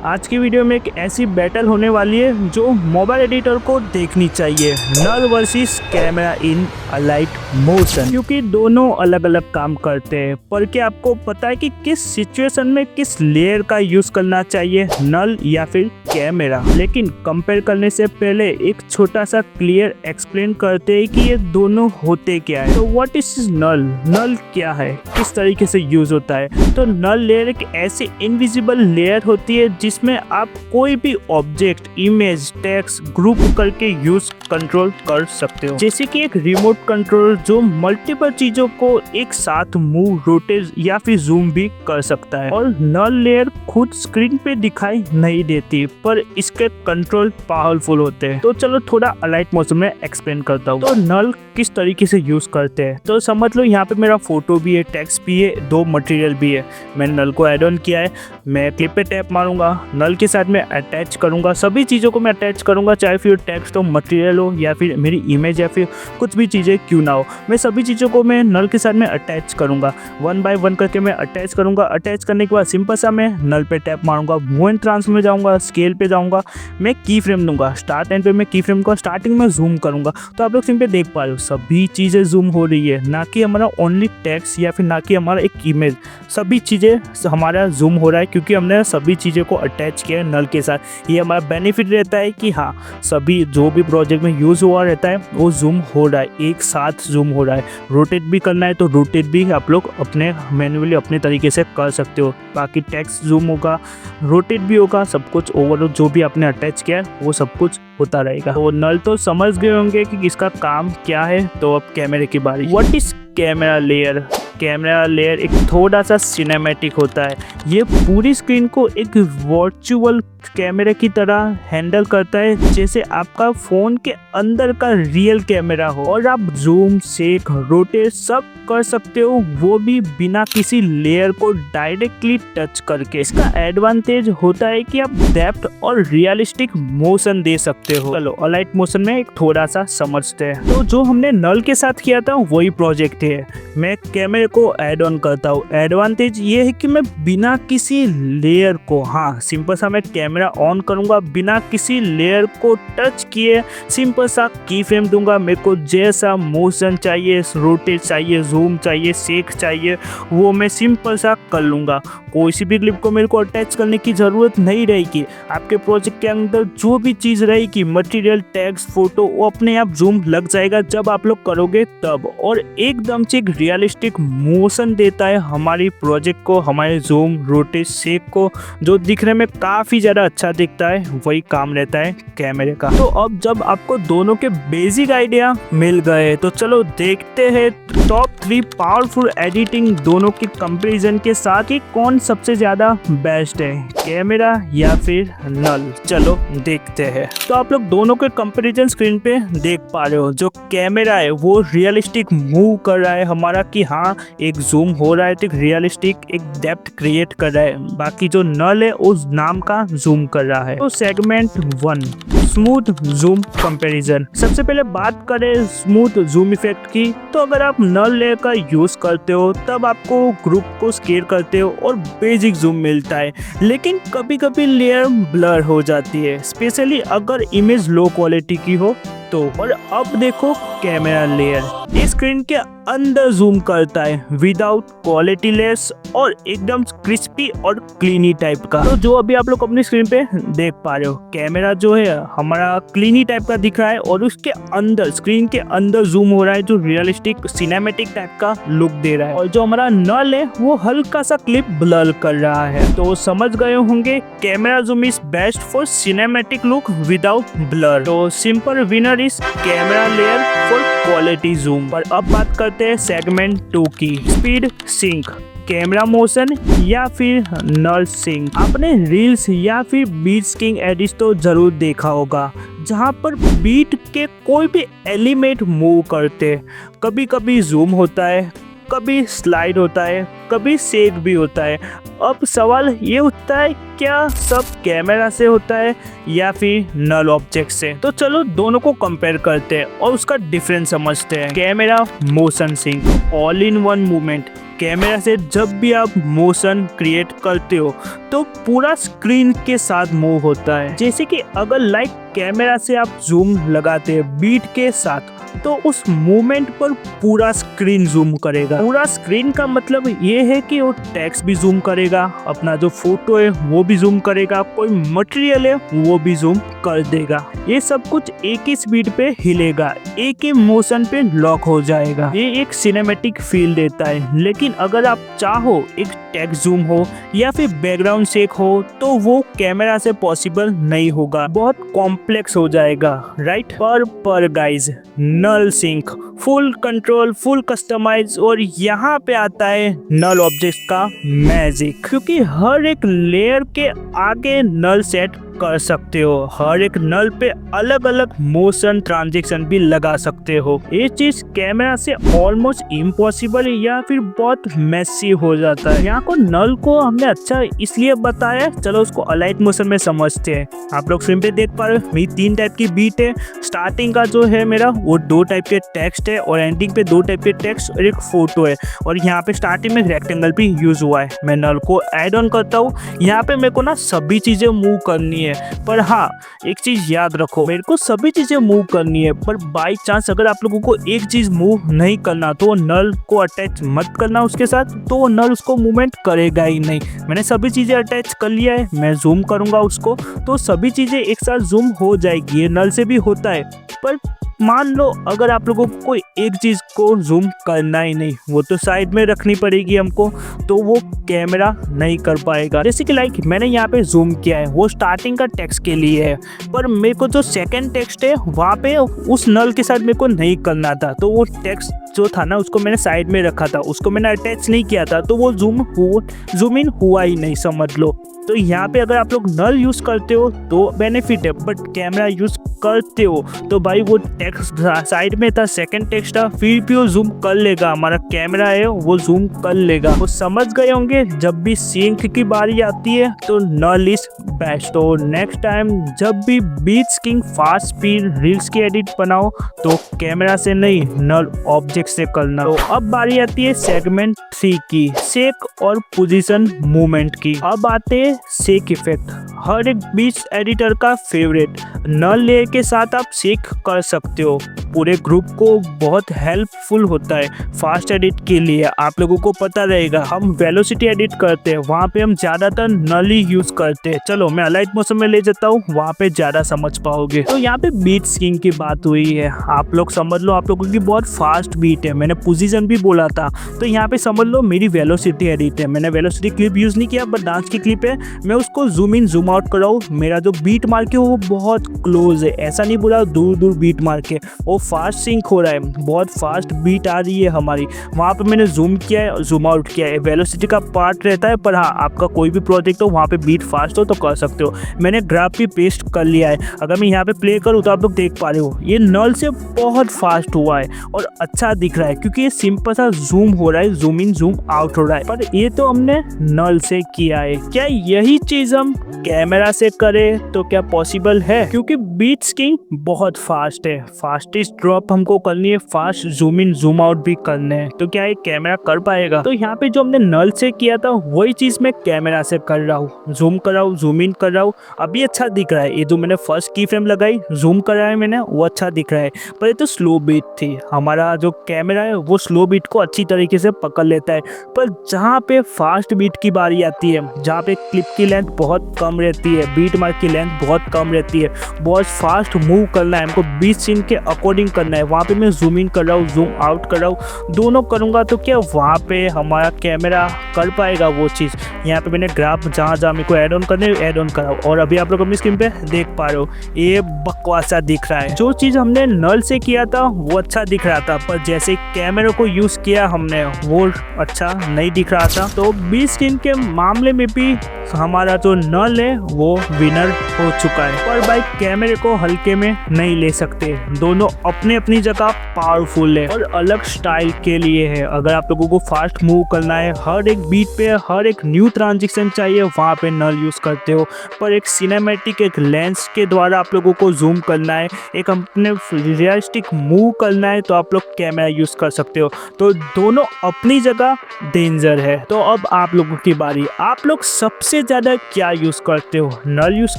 आज की वीडियो में एक ऐसी बैटल होने वाली है जो मोबाइल एडिटर को देखनी चाहिए, null versus camera in alight motion, क्योंकि दोनों अलग अलग काम करते हैं। पर क्या आपको पता है कि किस सिचुएशन में किस लेयर का यूज करना चाहिए, नल या फिर कैमरा? लेकिन कंपेयर करने से पहले एक छोटा सा क्लियर एक्सप्लेन करते हैं कि ये दोनों होते क्या है। तो व्हाट इज नल? नल क्या है, किस तरीके से यूज होता है? तो नल लेयर एक ऐसी इनविजिबल लेयर होती है जिसमें आप कोई भी ऑब्जेक्ट, इमेज, टेक्स्ट ग्रुप करके यूज कंट्रोल कर सकते हो, जैसे कि एक रिमोट कंट्रोलर जो मल्टीपल चीजों को एक साथ मूव, रोटेट या फिर जूम भी कर सकता है। और नल लेयर खुद स्क्रीन पे दिखाई नहीं देती, पर इसके कंट्रोल पावरफुल होते हैं। तो चलो थोड़ा अलाइट मोशन में एक्सप्लेन करता हूँ। तो नल किस तरीके से यूज करते हैं, तो समझ लो यहाँ पे मेरा फोटो भी है, टेक्स्ट भी है, दो मटेरियल भी है। मैंने नल को ऐड ऑन किया है, मैं क्लिप पे टैप मारूंगा, नल के साथ में अटैच करूंगा, सभी चीज़ों को मैं अटैच करूंगा, चाहे फिर टेक्स्ट हो, मटेरियल हो या फिर मेरी इमेज या फिर कुछ भी चीज़ें क्यों ना हो, मैं सभी चीज़ों को मैं नल के साथ में अटैच करूंगा। वन बाय वन करके मैं अटैच करूंगा। अटैच करने के बाद सिंपल सा मैं नल पे टैप मारूंगा, मूव एंड ट्रांस में जाऊँगा, स्केल पे जाऊँगा, मैं की फ्रेम दूंगा, स्टार्ट एंड पे मैं की फ्रेम को स्टार्टिंग में जूम करूँगा। तो आप लोग सिंपल देख पा रहे हो सभी चीज़ें जूम हो रही है, ना कि हमारा ओनली टेक्स्ट या फिर ना कि हमारा एक इमेज, सभी चीज़ें हमारा जूम हो रहा है क्योंकि हमने सभी चीज़ों को अटैच किया है नल के साथ। ये हमारा बेनिफिट रहता है कि हाँ, सभी जो भी प्रोजेक्ट में यूज़ हुआ रहता है वो जूम हो रहा है, एक साथ जूम हो रहा है। रोटेट भी करना है तो रोटेट भी आप लोग अपने मैन्युअली अपने तरीके से कर सकते हो। बाकी टेक्स्ट जूम होगा, रोटेट भी होगा, सब कुछ ओवरऑल जो भी आपने अटैच किया है वो सब कुछ होता रहेगा। तो नल तो समझ गए होंगे कि इसका काम क्या है। तो अब कैमरे की बारी। What is camera layer? Camera layer एक थोड़ा सा सिनेमैटिक होता है। ये पूरी स्क्रीन को एक वर्चुअल कैमरे की तरह हैंडल करता है, जैसे आपका फ़ोन के अंदर का रियल कैमरा हो, और आप जूम, शेक, रोटेट सब कर सकते हो, वो भी बिना किसी लेयर को डायरेक्टली टच करके। इसका एडवांटेज होता है कि आप डेप्थ और रियलिस्टिक मोशन दे सकते हो। चलो अलाइट मोशन में एक थोड़ा सा समझते हैं। तो जो हमने नल के साथ किया था वही प्रोजेक्ट है। मैं कैमरे को ऐड ऑन करता हूँ। एडवांटेज ये है कि मैं बिना किसी लेयर को, हाँ सिंपल सा मैं कैमरा ऑन करूंगा, बिना किसी लेयर को टच किए सिंपल सा की फ्रेम दूंगा। मेरे को जैसा मोशन चाहिए, रोटेट चाहिए, जूम चाहिए, शेक चाहिए, वो मैं सिंपल सा कर लूँगा। कोई सी भी क्लिप को मेरे को अटैच करने की ज़रूरत नहीं रहेगी। आपके प्रोजेक्ट के अंदर जो भी चीज़ रहेगी, मटेरियल, टेक्स्ट, फोटो, वो अपने आप जूम लग जाएगा जब आप लोग करोगे तब, और एकदम से एक रियलिस्टिक मोशन देता है हमारी प्रोजेक्ट को, हमारे जूम, रोटेट, शेक को, जो दिखने में काफ़ी ज़्यादा अच्छा दिखता है। वही काम रहता है कैमरे का। तो अब जब आपको दोनों के बेसिक आइडिया मिल गए तो चलो देखते हैं टॉप 3 पावरफुल एडिटिंग दोनों के कंपैरिजन के साथ कि कौन सबसे ज़्यादा बेस्ट है, कैमरा या फिर नल। चलो देखते हैं। तो आप लोग दोनों के कंपैरिजन स्क्रीन पे देख पा रहे हो। जो कैमरा है वो रियलिस्टिक मूव कर रहा है हमारा, कि हाँ एक जूम हो रहा है तो एक रियलिस्टिक एक डेप्थ क्रिएट कर रहा है। बाकी जो नल है उस नाम का जूम कर रहा है। तो सेगमेंट 1, स्मूथ जूम कंपैरिजन। सबसे पहले बात करें स्मूथ जूम इफेक्ट की, तो अगर आप नल लेयर का यूज करते हो तब आपको ग्रुप को स्केल करते हो और बेसिक जूम मिलता है, लेकिन कभी कभी लेयर ब्लर हो जाती है, स्पेशली अगर इमेज लो क्वालिटी की हो तो। और अब देखो कैमरा लेयर स्क्रीन के अंदर जूम करता है विदाउट क्वालिटी लेस और एकदम क्रिस्पी और क्लीनी टाइप का। तो जो अभी आप लोग अपनी स्क्रीन पे देख पा रहे हो, कैमरा जो है हमारा क्लीनी टाइप का दिख रहा है और उसके अंदर स्क्रीन के अंदर जूम हो रहा है जो रियलिस्टिक सिनेमैटिक टाइप का लुक दे रहा है। और जो हमारा नल है वो हल्का सा क्लिप ब्लर कर रहा है। तो समझ गए होंगे camera zoom is best for cinematic look without blur. तो simple winner is camera layer for quality zoom. पर अब बात करते हैं सेगमेंट 2 की, स्पीड सिंक, कैमरा मोशन या फिर नल सिंक। आपने रील्स या फिर बीट किंग एडिट्स तो जरूर देखा होगा, जहाँ पर बीट के कोई भी एलिमेंट मूव करते, कभी कभी जूम होता है, कभी स्लाइड होता है, कभी शेक भी होता है। अब सवाल ये उठता है क्या सब कैमरा से होता है या फिर नल ऑब्जेक्ट से? तो चलो दोनों को कंपेयर करते हैं और उसका डिफरेंस समझते हैं। Camera motion sync, all in one movement, camera से जब भी आप मोशन क्रिएट करते हो तो पूरा स्क्रीन के साथ मूव होता है। जैसे कि अगर लाइक कैमरा से आप जूम लगाते हैं बीट के साथ तो उस मूवमेंट पर पूरा स्क्रीन जूम करेगा। पूरा स्क्रीन का मतलब ये है कि वो टेक्स्ट भी जूम करेगा, अपना जो फोटो है वो भी जूम करेगा, कोई मटेरियल है वो भी जूम कर देगा। ये सब कुछ एक ही स्पीड पे हिलेगा, एक ही मोशन पे लॉक हो जाएगा। ये एक सिनेमैटिक फील देता है। लेकिन अगर आप चाहो एक टेक्स्ट जूम हो या फिर बैकग्राउंड शेक हो तो वो कैमरा से पॉसिबल नहीं होगा, बहुत कॉम्प्लेक्स हो जाएगा, राइट। पर guys null sync, full control, full customise, और यहाँ पे आता है नल ऑब्जेक्ट का मैजिक, क्योंकि हर एक लेयर के आगे नल सेट कर सकते हो। हर एक नल पे अलग अलग मोशन ट्रांजेक्शन भी लगा सकते हो। ये चीज कैमरा से ऑलमोस्ट इम्पॉसिबल या फिर बहुत मेसी हो जाता है। यहाँ को नल को हमने अच्छा इसलिए बताया, चलो उसको अलाइट मोशन में समझते हैं। आप लोग स्क्रीन पे देख पा रहे हो मेरी 3 टाइप की बीट है। स्टार्टिंग का जो है मेरा वो 2 टाइप के टेक्स्ट है और एंडिंग पे 2 टाइप के टेक्स्ट और एक फोटो है। और यहाँ पे स्टार्टिंग में रेक्टेंगल भी यूज हुआ है। मैं नल को ऐड ऑन करता हूँ। यहाँ पे मेरे को ना सभी चीजें मूव करनी है, पर हाँ एक चीज याद रखो, मेरे को सभी चीजें मूव करनी है, पर बाई चांस अगर आप लोगों को एक चीज मूव नहीं करना तो नल को अटैच मत करना उसके साथ, तो नल उसको मूवमेंट करेगा ही नहीं। मैंने सभी चीजें अटैच कर लिया है, मैं जूम करूंगा उसको तो सभी चीजें एक साथ जूम हो जाएगी। ये नल से भी होता है। पर मान लो अगर आप लोगों को कोई एक चीज को जूम करना ही नहीं, वो तो साइड में रखनी पड़ेगी हमको, तो वो कैमरा नहीं कर पाएगा। जैसे कि लाइक मैंने यहाँ पे जूम किया है, वो स्टार्टिंग का टेक्स्ट के लिए है, पर मेरे को जो सेकंड टेक्स्ट है वहाँ पे उस नल के साथ मेरे को नहीं करना था, तो वो टेक्स्ट जो था ना उसको मैंने साइड में रखा था, उसको मैंने अटैच नहीं किया था, तो वो जूम इन हुआ ही नहीं, समझ लो। तो यहाँ पे अगर आप लोग नल यूज करते हो तो बेनिफिट है, बट कैमरा यूज करते हो तो भाई वो टेक्स्ट साइड में था, सेकंड टेक्स्ट था, फिर भी वो जूम कर लेगा। हमारा कैमरा है वो जूम कर लेगा। वो समझ गए होंगे जब भी सिंक की बारी आती है तो नल इज बेस्ट। तो नेक्स्ट टाइम जब भी beats king fast speed reels की एडिट बनाओ तो कैमरा से नहीं नल ऑब्जेक्ट से करना। तो अब बारी आती है सेगमेंट 3 की, शेक और पोजीशन मूवमेंट की। अब आते हैं शेक इफेक्ट, हर एक बीट्स एडिटर का फेवरेट। नल लेयर के साथ आप शेक कर सकते हो, पूरे ग्रुप को बहुत हेल्पफुल होता है फास्ट एडिट के लिए। आप लोगों को पता रहेगा हम वेलोसिटी एडिट करते हैं, वहाँ पे हम ज्यादातर नल ही यूज करते हैं। चलो मैं अलाइट मौसम में ले जाता हूँ, वहाँ पे ज्यादा समझ पाओगे। तो यहाँ पे बीट किंग की बात हुई है, आप लोग समझ लो आप लोगों की बहुत फास्ट बीट है। मैंने पोजीशन भी बोला था, तो यहाँ पे समझ लो मेरी वेलोसिटी एडिट है। मैंने वेलोसिटी क्लिप यूज नहीं किया, बट डांस की क्लिप है, मैं उसको जूम इन जूम आउट कराऊँ। मेरा जो बीट मार्क है वो बहुत क्लोज है, ऐसा नहीं बोला दूर दूर बीट मार्क है, वो फास्ट सिंक हो रहा है, बहुत फास्ट बीट आ रही है हमारी। वहाँ पे मैंने जूम किया है, जूम आउट किया है। वेलोसिटी का पार्ट रहता है, पर हाँ आपका कोई भी प्रोजेक्ट हो वहाँ पे बीट फास्ट हो तो कर सकते हो। मैंने ग्राफ भी पेस्ट कर लिया है, अगर मैं यहाँ पे प्ले करूँ तो आप लोग देख पा रहे हो ये नल से बहुत फास्ट हुआ है और अच्छा दिख रहा है, क्योंकि ये सिंपल सा जूम हो रहा है, जूम इन जूम आउट हो रहा है। पर ये तो हमने नल से किया है, क्या यही चीज हम कैमरा से करें तो क्या पॉसिबल है? क्योंकि बीट्स किंग बहुत फास्ट है, फास्टेस्ट ड्रॉप हमको करनी है, fast zoom in zoom out भी करने हैं, तो क्या ये कैमरा कर पाएगा? तो यहाँ पे जो हमने नल से किया था वही चीज मैं कैमरा से कर रहा हूँ, जूम कर रहा हूँ, जूम इन कर रहा हूँ। अभी अच्छा दिख रहा है, ये जो मैंने फर्स्ट की फ्रेम लगाई जूम करा है मैंने, वो अच्छा दिख रहा है। पर ये तो स्लो बीट थी, हमारा जो कैमरा है वो स्लो बीट को अच्छी तरीके से पकड़ लेता है। पर जहाँ पे फास्ट बीट की बारी आती है, जहाँ पे क्लिप की लेंथ बहुत कम रहती है, बीट मार्क की लेंथ बहुत कम रहती है, बहुत फास्ट मूव करना है हमको, बीट सीन के अकॉर्डिंग करना है, वहाँ पे मैं जूम इन कर रहा हूँ, जूम आउट कर रहा हूँ, दोनों करूँगा तो क्या वहाँ पे हमारा कैमरा कर पाएगा वो चीज़? यहाँ पे मैंने ग्राफ जहाँ जहाँ मेरे को ऐड ऑन करने ऐड ऑन करा, और अभी आप लोग अपनी स्क्रीन पे देख पा रहे हो ये बकवासा दिख रहा है। जो चीज़ हमने नल से किया था वो अच्छा दिख रहा था, पर जैसे कैमरे को यूज़ किया हमने वो अच्छा नहीं दिख रहा था। तो बीट स्किन के मामले में भी हमारा जो नल है वो विनर हो चुका है। पर भाई कैमरे को हल्के में नहीं ले सकते, दोनों अपने अपनी जगह पावरफुल है और अलग स्टाइल के लिए है। अगर आप लोगों को फास्ट मूव करना है, हर एक बीट पे हर एक न्यू ट्रांजिशन चाहिए, वहाँ पे नल यूज करते हो। पर एक सिनेमैटिक एक लेंस के द्वारा आप लोगों को जूम करना है, एक अपने रियलिस्टिक मूव करना है, तो आप लोग कैमरा कैमरा यूज़ कर सकते हो। तो दोनों अपनी जगह डेंजर है। तो अब आप लोगों की बारी, आप लोग सबसे ज़्यादा क्या यूज़ करते हो, नल यूज़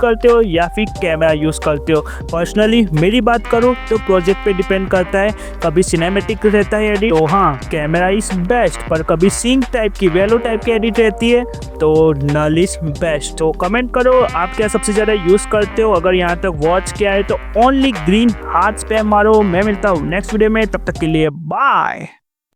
करते हो या फिर कैमरा यूज़ करते हो? पर्सनली मेरी बात करो तो प्रोजेक्ट पे डिपेंड करता है, कभी सिनेमैटिक रहता है एडिट तो हाँ कैमरा इज़ बेस्ट, पर कभी सिंक टाइप की वेलो टाइप की एडिट रहती है तो नल इज़ बेस्ट। तो कमेंट करो आप क्या सबसे ज़्यादा यूज़ करते हो। अगर यहाँ तक वॉच किया है तो ओनली ग्रीन हार्ट्स पे मारो। मैं मिलता हूँ नेक्स्ट वीडियो में, तब तक के लिए बाय।